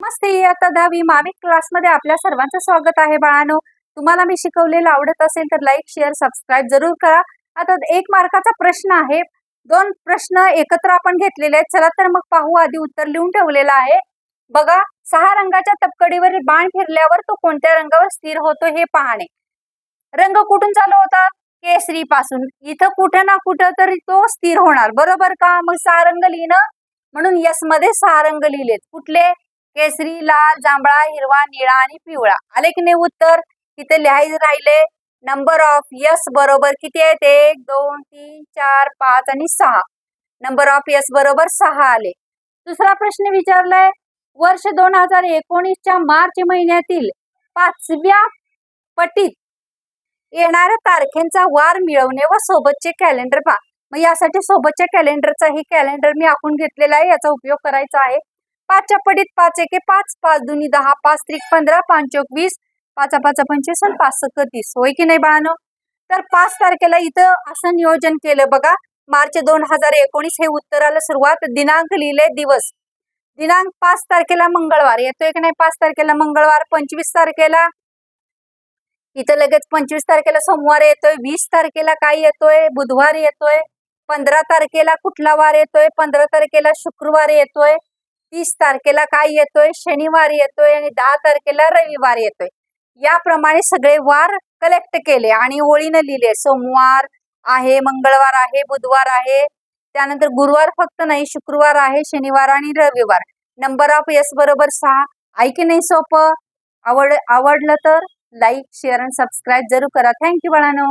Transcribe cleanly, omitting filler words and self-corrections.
नमस्ते. आता 10वी माविक क्लासमध्ये आपल्या सर्वांचं स्वागत आहे बाळांनो. तुम्हाला मी शिकवलेलं आवडत असेल तर लाईक, शेअर, सबस्क्राईब जरूर करा. आता 1 मार्काचा प्रश्न आहे. 2 प्रश्न एकत्र आपण घेतलेले आहेत. चला तर मग पाहू. आधी उत्तर लिहून ठेवलेलं आहे. बघा, 6 रंगाच्या तपकडीवर बाण फिरल्यावर तो कोणत्या रंगावर स्थिर होतो हे पाहणे. रंग कुठून चालू होतात? केसरी पासून. इथं कुठं ना कुठं तरी तो स्थिर होणार, बरोबर का? मग 6 रंग लिहिणं, म्हणून यस मध्ये 6 रंग लिहिलेत. कुठले? केसरी, लाल, जांभळा, हिरवा, निळा आणि पिवळा. आले की नाही उत्तर? इथे लिहायचे राहिले. नंबर ऑफ यस बरोबर किती आहेत? 1 2 3 4 5 आणि 6. नंबर ऑफ यस बरोबर 6 आले. दुसरा प्रश्न विचारलाय, वर्ष 2019च्या मार्च महिन्यातील 5व्या पटीत येणाऱ्या तारखेंचा वार मिळवणे व सोबतचे कॅलेंडर पहा. मग यासाठी सोबतच्या कॅलेंडरचा हे कॅलेंडर मी आखून घेतलेला आहे. याचा उपयोग करायचा आहे. 5च्या पटीत 5 एके 5, 5 दुनी 10, 5 त्रिक 15, 5 चौक 20, 5 5 25 आणि 5 सक 30. होय की नाही बाळांनो? तर 5 तारखेला इथं असं नियोजन केलं बघा. मार्च 2019 हे उत्तराला सुरुवात. दिनांक लिहिले, दिवस. दिनांक 5 तारखेला मंगळवार येतोय की नाही? 5 तारखेला मंगळवार. 25 तारखेला इथं लगेच 25 तारखेला सोमवार येतोय. 20 तारखेला काय येतोय? बुधवार येतोय. 15 तारखेला कुठला वार येतोय? 15 तारखेला शुक्रवार येतोय. 30 तारखेला काय येतोय? शनिवार येतोय. आणि 10 तारखेला रविवार येतोय. याप्रमाणे सगळे वार कलेक्ट केले आणि ओळीनं लिहिले. सोमवार आहे, मंगळवार आहे, बुधवार आहे, त्यानंतर गुरुवार फक्त नाही, शुक्रवार आहे, शनिवार आणि रविवार. नंबर ऑफ यस बरोबर 6. आहे की नाही सोपं? आवडलं तर लाईक, शेअर आणि सबस्क्राईब जरूर करा. थँक्यू बाळांनो.